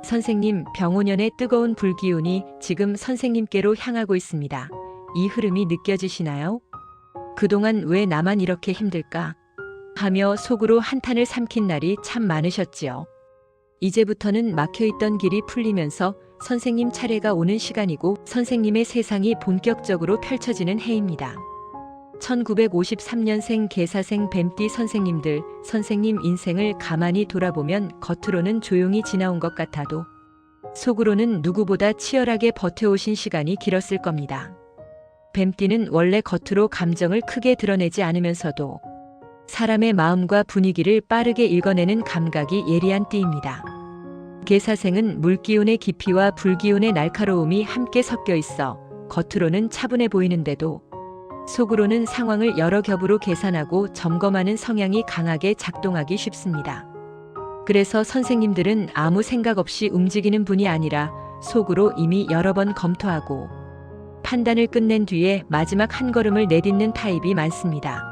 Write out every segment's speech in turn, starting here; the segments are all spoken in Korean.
선생님, 병오년의 뜨거운 불기운이 지금 선생님께로 향하고 있습니다. 이 흐름이 느껴지시나요? 그동안 왜 나만 이렇게 힘들까? 하며 속으로 한탄을 삼킨 날이 참 많으셨지요. 이제부터는 막혀있던 길이 풀리면서 선생님 차례가 오는 시간이고 선생님의 세상이 본격적으로 펼쳐지는 해입니다. 1953년생 개사생 뱀띠 선생님들, 선생님 인생을 가만히 돌아보면 겉으로는 조용히 지나온 것 같아도 속으로는 누구보다 치열하게 버텨오신 시간이 길었을 겁니다. 뱀띠는 원래 겉으로 감정을 크게 드러내지 않으면서도 사람의 마음과 분위기를 빠르게 읽어내는 감각이 예리한 띠입니다. 개사생은 물기운의 깊이와 불기운의 날카로움이 함께 섞여 있어 겉으로는 차분해 보이는데도 속으로는 상황을 여러 겹으로 계산하고 점검하는 성향이 강하게 작동하기 쉽습니다. 그래서 선생님들은 아무 생각 없이 움직이는 분이 아니라 속으로 이미 여러 번 검토하고 판단을 끝낸 뒤에 마지막 한 걸음을 내딛는 타입이 많습니다.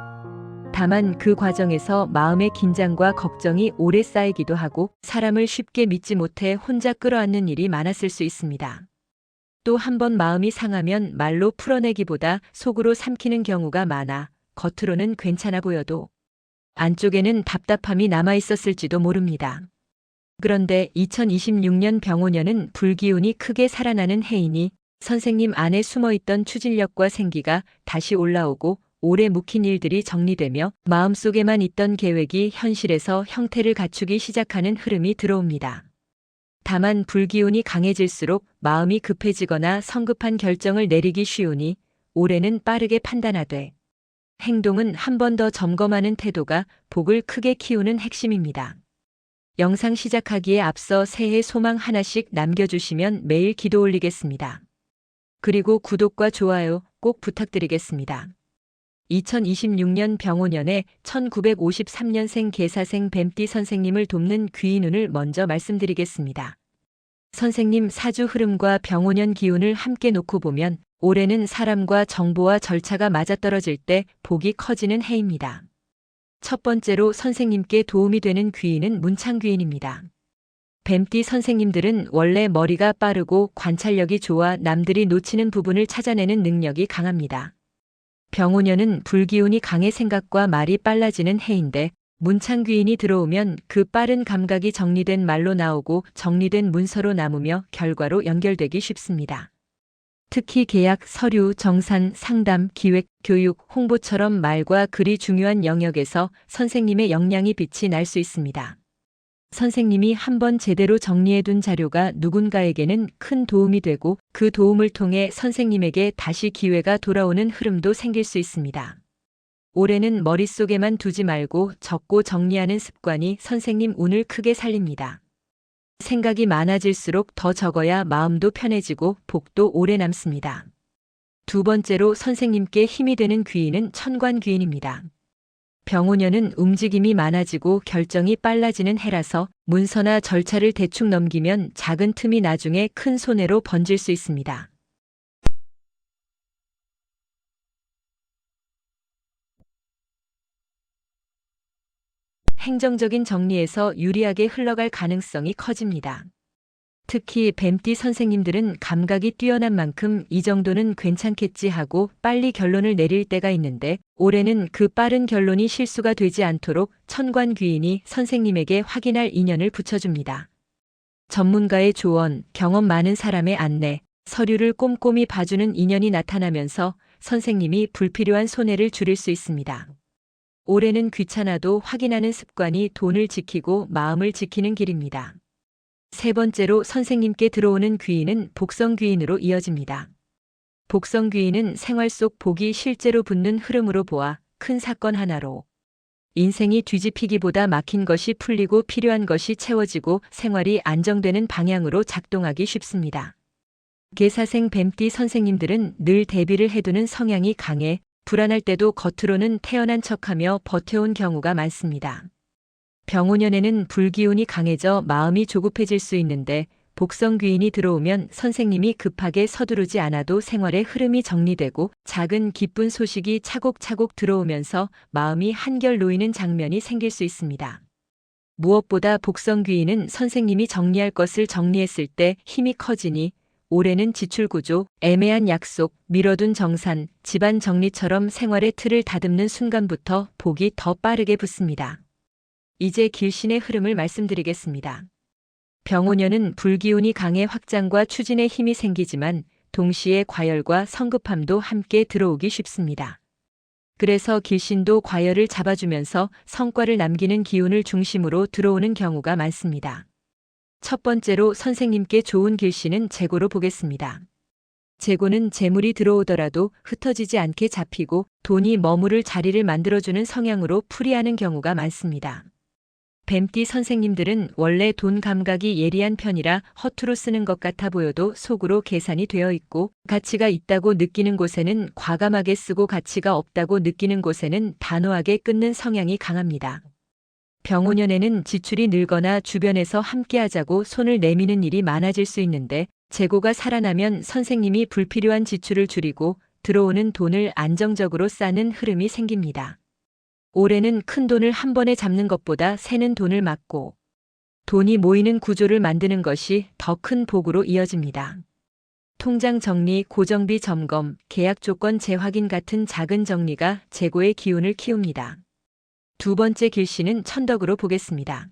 다만 그 과정에서 마음의 긴장과 걱정이 오래 쌓이기도 하고 사람을 쉽게 믿지 못해 혼자 끌어안는 일이 많았을 수 있습니다. 또 한 번 마음이 상하면 말로 풀어내기보다 속으로 삼키는 경우가 많아 겉으로는 괜찮아 보여도 안쪽에는 답답함이 남아 있었을지도 모릅니다. 그런데 2026년 병오년은 불기운이 크게 살아나는 해이니 선생님 안에 숨어있던 추진력과 생기가 다시 올라오고 오래 묵힌 일들이 정리되며 마음속에만 있던 계획이 현실에서 형태를 갖추기 시작하는 흐름이 들어옵니다. 다만 불기운이 강해질수록 마음이 급해지거나 성급한 결정을 내리기 쉬우니 올해는 빠르게 판단하되 행동은 한 번 더 점검하는 태도가 복을 크게 키우는 핵심입니다. 영상 시작하기에 앞서 새해 소망 하나씩 남겨주시면 매일 기도 올리겠습니다. 그리고 구독과 좋아요 꼭 부탁드리겠습니다. 2026년 병오년에 1953년생 개사생 뱀띠 선생님을 돕는 귀인운을 먼저 말씀드리겠습니다. 선생님 사주 흐름과 병오년 기운을 함께 놓고 보면 올해는 사람과 정보와 절차가 맞아떨어질 때 복이 커지는 해입니다. 첫 번째로 선생님께 도움이 되는 귀인은 문창귀인입니다. 뱀띠 선생님들은 원래 머리가 빠르고 관찰력이 좋아 남들이 놓치는 부분을 찾아내는 능력이 강합니다. 병오년은 불기운이 강해 생각과 말이 빨라지는 해인데 문창귀인이 들어오면 그 빠른 감각이 정리된 말로 나오고 정리된 문서로 남으며 결과로 연결되기 쉽습니다. 특히 계약, 서류, 정산, 상담, 기획, 교육, 홍보처럼 말과 글이 중요한 영역에서 선생님의 역량이 빛이 날 수 있습니다. 선생님이 한번 제대로 정리해둔 자료가 누군가에게는 큰 도움이 되고 그 도움을 통해 선생님에게 다시 기회가 돌아오는 흐름도 생길 수 있습니다. 올해는 머릿속에만 두지 말고 적고 정리하는 습관이 선생님 운을 크게 살립니다. 생각이 많아질수록 더 적어야 마음도 편해지고 복도 오래 남습니다. 두 번째로 선생님께 힘이 되는 귀인은 천관귀인입니다. 병오년은 움직임이 많아지고 결정이 빨라지는 해라서 문서나 절차를 대충 넘기면 작은 틈이 나중에 큰 손해로 번질 수 있습니다. 행정적인 정리에서 유리하게 흘러갈 가능성이 커집니다. 특히 뱀띠 선생님들은 감각이 뛰어난 만큼 이 정도는 괜찮겠지 하고 빨리 결론을 내릴 때가 있는데 올해는 그 빠른 결론이 실수가 되지 않도록 천관귀인이 선생님에게 확인할 인연을 붙여줍니다. 전문가의 조언, 경험 많은 사람의 안내, 서류를 꼼꼼히 봐주는 인연이 나타나면서 선생님이 불필요한 손해를 줄일 수 있습니다. 올해는 귀찮아도 확인하는 습관이 돈을 지키고 마음을 지키는 길입니다. 세 번째로 선생님께 들어오는 귀인은 복성귀인으로 이어집니다. 복성귀인은 생활 속 복이 실제로 붙는 흐름으로 보아 큰 사건 하나로 인생이 뒤집히기보다 막힌 것이 풀리고 필요한 것이 채워지고 생활이 안정되는 방향으로 작동하기 쉽습니다. 개사생 뱀띠 선생님들은 늘 대비를 해두는 성향이 강해 불안할 때도 겉으로는 태연한 척하며 버텨온 경우가 많습니다. 병오년에는 불기운이 강해져 마음이 조급해질 수 있는데 복성귀인이 들어오면 선생님이 급하게 서두르지 않아도 생활의 흐름이 정리되고 작은 기쁜 소식이 차곡차곡 들어오면서 마음이 한결 놓이는 장면이 생길 수 있습니다. 무엇보다 복성귀인은 선생님이 정리할 것을 정리했을 때 힘이 커지니 올해는 지출구조, 애매한 약속, 미뤄둔 정산, 집안 정리처럼 생활의 틀을 다듬는 순간부터 복이 더 빠르게 붙습니다. 이제 길신의 흐름을 말씀드리겠습니다. 병오년은 불기운이 강해 확장과 추진에 힘이 생기지만 동시에 과열과 성급함도 함께 들어오기 쉽습니다. 그래서 길신도 과열을 잡아주면서 성과를 남기는 기운을 중심으로 들어오는 경우가 많습니다. 첫 번째로 선생님께 좋은 길신은 재고로 보겠습니다. 재고는 재물이 들어오더라도 흩어지지 않게 잡히고 돈이 머무를 자리를 만들어주는 성향으로 풀이하는 경우가 많습니다. 뱀띠 선생님들은 원래 돈 감각이 예리한 편이라 허투루 쓰는 것 같아 보여도 속으로 계산이 되어 있고 가치가 있다고 느끼는 곳에는 과감하게 쓰고 가치가 없다고 느끼는 곳에는 단호하게 끊는 성향이 강합니다. 병오년에는 지출이 늘거나 주변에서 함께하자고 손을 내미는 일이 많아질 수 있는데 재고가 살아나면 선생님이 불필요한 지출을 줄이고 들어오는 돈을 안정적으로 쌓는 흐름이 생깁니다. 올해는 큰 돈을 한 번에 잡는 것보다 새는 돈을 막고 돈이 모이는 구조를 만드는 것이 더 큰 복으로 이어집니다. 통장 정리, 고정비 점검, 계약 조건 재확인 같은 작은 정리가 재고의 기운을 키웁니다. 두 번째 길신은 천덕으로 보겠습니다.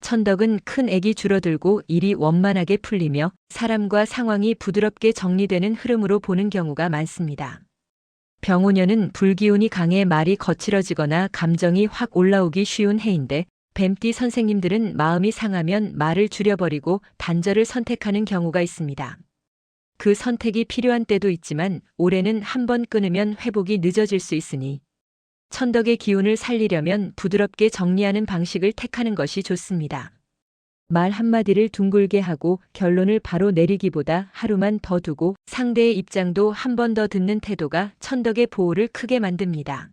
천덕은 큰 액이 줄어들고 일이 원만하게 풀리며 사람과 상황이 부드럽게 정리되는 흐름으로 보는 경우가 많습니다. 병오년은 불기운이 강해 말이 거칠어지거나 감정이 확 올라오기 쉬운 해인데 뱀띠 선생님들은 마음이 상하면 말을 줄여버리고 단절을 선택하는 경우가 있습니다. 그 선택이 필요한 때도 있지만 올해는 한 번 끊으면 회복이 늦어질 수 있으니 천덕의 기운을 살리려면 부드럽게 정리하는 방식을 택하는 것이 좋습니다. 말 한마디를 둥글게 하고 결론을 바로 내리기보다 하루만 더 두고 상대의 입장도 한 번 더 듣는 태도가 천덕의 보호를 크게 만듭니다.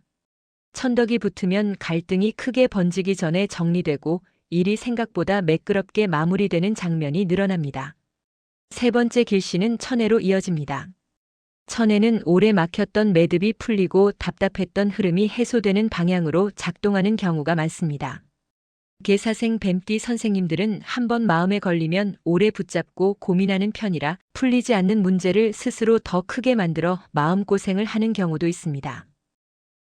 천덕이 붙으면 갈등이 크게 번지기 전에 정리되고 일이 생각보다 매끄럽게 마무리되는 장면이 늘어납니다. 세 번째 길신은 천해로 이어집니다. 천해는 오래 막혔던 매듭이 풀리고 답답했던 흐름이 해소되는 방향으로 작동하는 경우가 많습니다. 계사생 뱀띠 선생님들은 한번 마음에 걸리면 오래 붙잡고 고민하는 편이라 풀리지 않는 문제를 스스로 더 크게 만들어 마음고생을 하는 경우도 있습니다.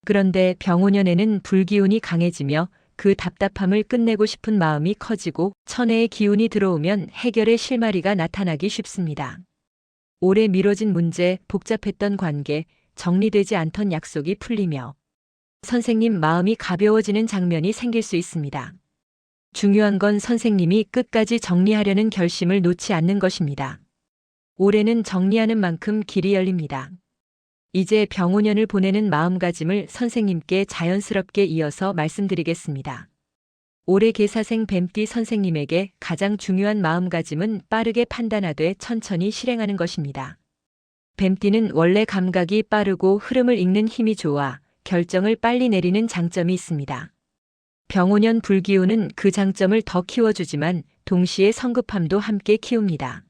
그런데 병오년에는 불기운이 강해지며 그 답답함을 끝내고 싶은 마음이 커지고 천해의 기운이 들어오면 해결의 실마리가 나타나기 쉽습니다. 오래 미뤄진 문제, 복잡했던 관계, 정리되지 않던 약속이 풀리며 선생님 마음이 가벼워지는 장면이 생길 수 있습니다. 중요한 건 선생님이 끝까지 정리하려는 결심을 놓지 않는 것입니다. 올해는 정리하는 만큼 길이 열립니다. 이제 병오년을 보내는 마음가짐을 선생님께 자연스럽게 이어서 말씀드리겠습니다. 올해 계사생 뱀띠 선생님에게 가장 중요한 마음가짐은 빠르게 판단하되 천천히 실행하는 것입니다. 뱀띠는 원래 감각이 빠르고 흐름을 읽는 힘이 좋아 결정을 빨리 내리는 장점이 있습니다. 병오년 불기운은 그 장점을 더 키워주지만 동시에 성급함도 함께 키웁니다.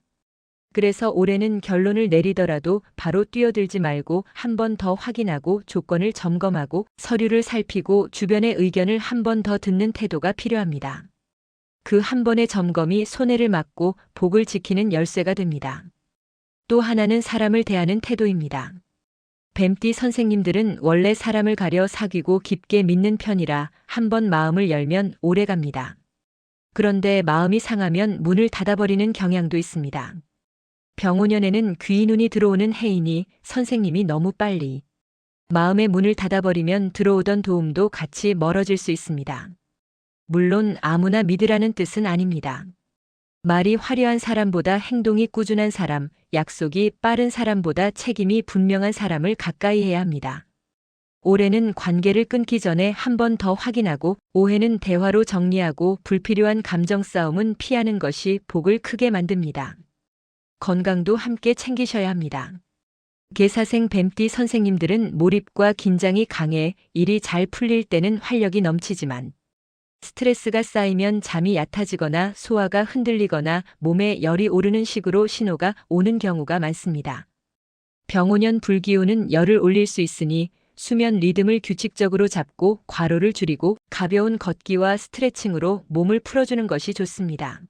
그래서 올해는 결론을 내리더라도 바로 뛰어들지 말고 한 번 더 확인하고 조건을 점검하고 서류를 살피고 주변의 의견을 한 번 더 듣는 태도가 필요합니다. 그 한 번의 점검이 손해를 막고 복을 지키는 열쇠가 됩니다. 또 하나는 사람을 대하는 태도입니다. 뱀띠 선생님들은 원래 사람을 가려 사귀고 깊게 믿는 편이라 한 번 마음을 열면 오래 갑니다. 그런데 마음이 상하면 문을 닫아버리는 경향도 있습니다. 병오년에는 귀 눈이 들어오는 해이니 선생님이 너무 빨리 마음의 문을 닫아버리면 들어오던 도움도 같이 멀어질 수 있습니다. 물론 아무나 믿으라는 뜻은 아닙니다. 말이 화려한 사람보다 행동이 꾸준한 사람, 약속이 빠른 사람보다 책임이 분명한 사람을 가까이 해야 합니다. 올해는 관계를 끊기 전에 한 번 더 확인하고 오해는 대화로 정리하고 불필요한 감정 싸움은 피하는 것이 복을 크게 만듭니다. 건강도 함께 챙기셔야 합니다. 계사생 뱀띠 선생님들은 몰입과 긴장이 강해 일이 잘 풀릴 때는 활력이 넘치지만 스트레스가 쌓이면 잠이 얕아지거나 소화가 흔들리거나 몸에 열이 오르는 식으로 신호가 오는 경우가 많습니다. 병오년 불기운은 열을 올릴 수 있으니 수면 리듬을 규칙적으로 잡고 과로를 줄이고 가벼운 걷기와 스트레칭으로 몸을 풀어주는 것이 좋습니다.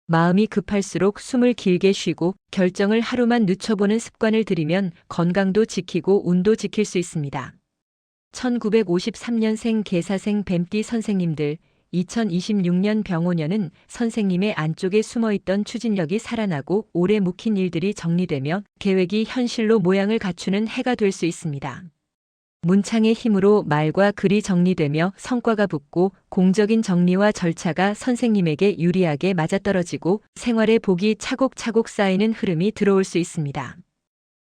마음이 급할수록 숨을 길게 쉬고 결정을 하루만 늦춰보는 습관을 들이면 건강도 지키고 운도 지킬 수 있습니다. 1953년생 개사생 뱀띠 선생님들, 2026년 병오년은 선생님의 안쪽에 숨어있던 추진력이 살아나고 오래 묵힌 일들이 정리되며 계획이 현실로 모양을 갖추는 해가 될 수 있습니다. 문창의 힘으로 말과 글이 정리되며 성과가 붙고 공적인 정리와 절차가 선생님에게 유리하게 맞아떨어지고 생활의 복이 차곡차곡 쌓이는 흐름이 들어올 수 있습니다.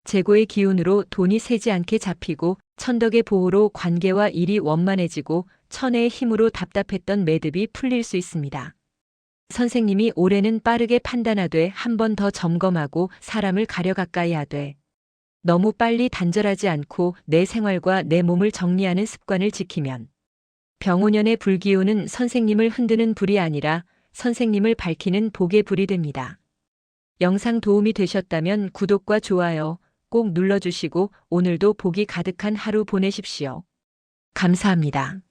재고의 기운으로 돈이 새지 않게 잡히고 천덕의 보호로 관계와 일이 원만해지고 천혜의 힘으로 답답했던 매듭이 풀릴 수 있습니다. 선생님이 올해는 빠르게 판단하되 한 번 더 점검하고 사람을 가려 가까이 하되 너무 빨리 단절하지 않고 내 생활과 내 몸을 정리하는 습관을 지키면 병오년의 불기운은 선생님을 흔드는 불이 아니라 선생님을 밝히는 복의 불이 됩니다. 영상 도움이 되셨다면 구독과 좋아요 꼭 눌러주시고 오늘도 복이 가득한 하루 보내십시오. 감사합니다.